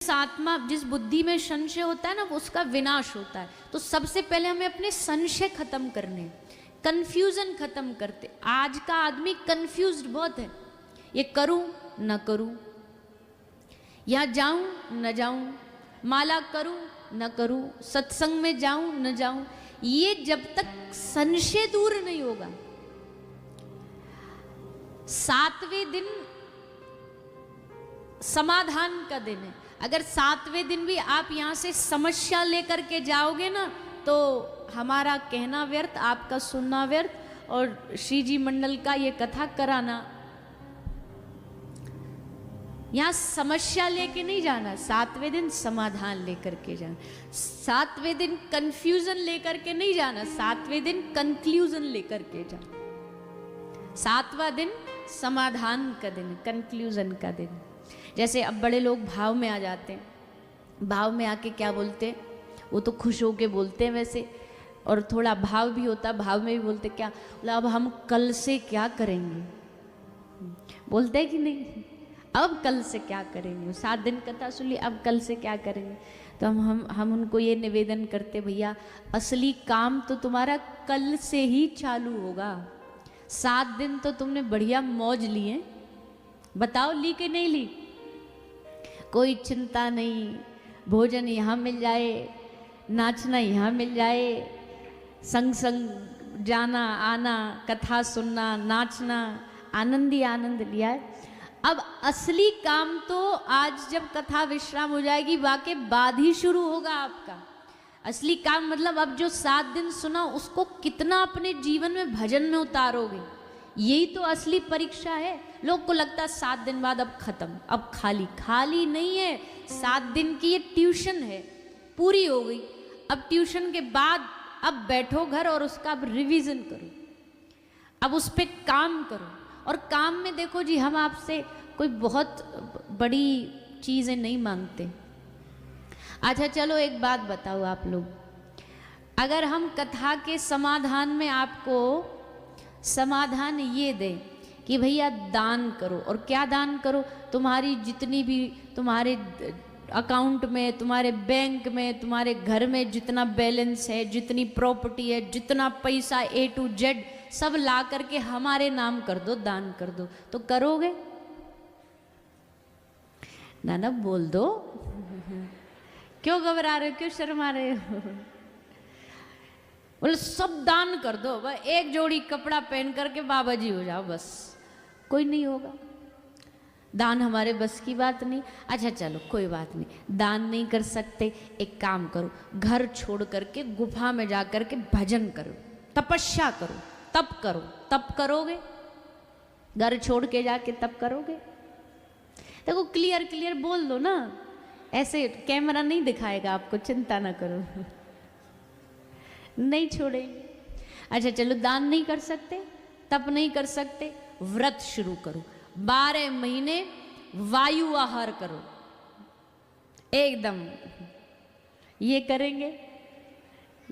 जिस आत्मा जिस बुद्धि में संशय होता है ना, वो उसका विनाश होता है। तो सबसे पहले हमें अपने संशय खत्म करने, कंफ्यूजन खत्म करते। आज का आदमी कंफ्यूज्ड बहुत है, ये करूं न करूं, यहाँ जाऊं न जाऊं, माला करूं न करूं, सत्संग में जाऊं न जाऊं, ये जब तक संशय दूर नहीं होगा। 7वें दिन समाधान का दिन है। अगर 7वें दिन भी आप यहां से समस्या लेकर के जाओगे ना, तो हमारा कहना व्यर्थ, आपका सुनना व्यर्थ, और श्री जी मंडल का ये कथा कराना। यहां समस्या लेके नहीं जाना, 7वें दिन समाधान लेकर के जाना। 7वें दिन कंफ्यूजन लेकर के नहीं जाना, 7वें दिन कंक्लूजन लेकर के जाना। 7वां दिन समाधान का दिन, कंक्लूजन का दिन। जैसे अब बड़े लोग भाव में आ जाते हैं, भाव में आके क्या बोलते, वो तो खुश होके बोलते हैं वैसे, और थोड़ा भाव भी होता, भाव में भी बोलते क्या, बोला अब हम कल से क्या करेंगे, बोलते हैं कि नहीं, अब कल से क्या करेंगे। 7 दिन कथा सुन ली, अब कल से क्या करेंगे। तो हम उनको ये निवेदन करते, भैया असली काम तो तुम्हारा कल से ही चालू होगा। 7 दिन तो तुमने बढ़िया मौज लिए, बताओ ली कि नहीं ली। कोई चिंता नहीं, भोजन यहाँ मिल जाए, नाचना यहाँ मिल जाए, संग संग जाना आना, कथा सुनना, नाचना, आनंद ही आनंद लिया है। अब असली काम तो आज जब कथा विश्राम हो जाएगी, वाके बाद ही शुरू होगा आपका असली काम। मतलब अब जो 7 दिन सुना, उसको कितना अपने जीवन में भजन में उतारोगे, यही तो असली परीक्षा है। लोग को लगता है 7 दिन बाद अब खत्म, अब खाली, खाली नहीं है। 7 दिन की ये ट्यूशन है, पूरी हो गई। अब ट्यूशन के बाद अब बैठो घर और उसका अब रिवीजन करो, अब उस पर काम करो। और काम में देखो जी, हम आपसे कोई बहुत बड़ी चीज़ें नहीं मांगते। अच्छा चलो एक बात बताओ आप लोग, अगर हम कथा के समाधान में आपको समाधान ये दे कि भैया दान करो, और क्या दान करो, तुम्हारी जितनी भी तुम्हारे अकाउंट में, तुम्हारे बैंक में, तुम्हारे घर में जितना बैलेंस है, जितनी प्रॉपर्टी है, जितना पैसा A to Z सब ला करके हमारे नाम कर दो, दान कर दो, तो करोगे? ना बोल दो। क्यों घबरा रहे हो, क्यों शर्मा रहे हो? बोले सब दान कर दो, बस एक जोड़ी कपड़ा पहन करके बाबा जी हो जाओ, बस। कोई नहीं होगा, दान हमारे बस की बात नहीं। अच्छा चलो कोई बात नहीं, दान नहीं कर सकते, एक काम करो, घर छोड़ करके गुफा में जा करके भजन करो, तपस्या करो, तप करो। तप करोगे? घर छोड़ के जाके तप करोगे? देखो क्लियर क्लियर बोल दो ना, ऐसे कैमरा नहीं दिखाएगा आपको, चिंता ना करो। नहीं छोड़ेंगे। अच्छा चलो, दान नहीं कर सकते, तप नहीं कर सकते, व्रत शुरू करो, 12 महीने वायु आहार करो एकदम। ये करेंगे?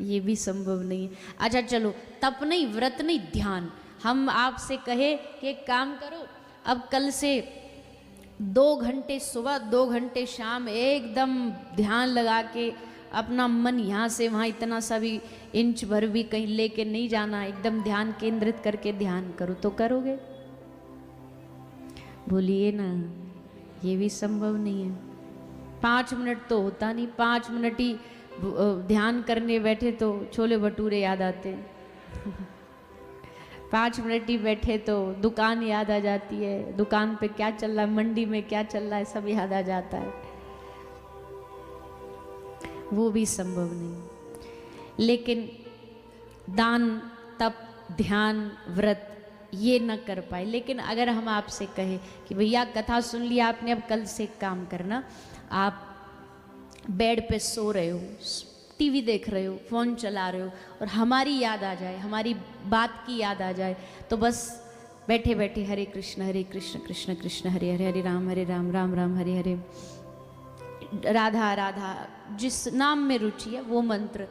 ये भी संभव नहीं है। अच्छा चलो, तप नहीं, व्रत नहीं, ध्यान। हम आपसे कहे कि एक काम करो, अब कल से 2 घंटे सुबह 2 घंटे शाम एकदम ध्यान लगा के, अपना मन यहाँ से वहाँ इतना सा भी इंच भर भी कहीं लेके नहीं जाना, एकदम ध्यान केंद्रित करके ध्यान करो, तो करोगे? बोलिए ना, ये भी संभव नहीं है। 5 मिनट तो होता नहीं, 5 मिनट ही ध्यान करने बैठे तो छोले भटूरे याद आते हैं। 5 मिनट ही बैठे तो दुकान याद आ जाती है, दुकान पे क्या चल रहा है, मंडी में क्या चल रहा है, सब याद आ जाता है। वो भी संभव नहीं। लेकिन दान, तप, ध्यान, व्रत ये न कर पाए। लेकिन अगर हम आपसे कहें कि भैया कथा सुन लिया आपने, अब कल से एक काम करना, आप बेड पे सो रहे हो, टीवी देख रहे हो, फ़ोन चला रहे हो, और हमारी याद आ जाए, हमारी बात की याद आ जाए, तो बस बैठे बैठे हरे कृष्ण कृष्ण कृष्ण हरे हरे, हरे राम राम राम हरे हरे, राधा राधा, जिस नाम में रुचि है वो मंत्र।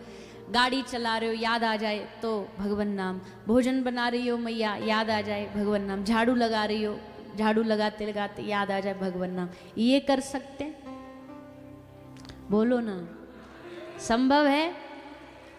गाड़ी चला रहे हो, याद आ जाए तो भगवान नाम। भोजन बना रही हो मैया, याद आ जाए भगवान नाम। झाड़ू लगा रही हो, झाड़ू लगाते लगाते याद आ जाए भगवान नाम। ये कर सकते हैं? बोलो ना, संभव है।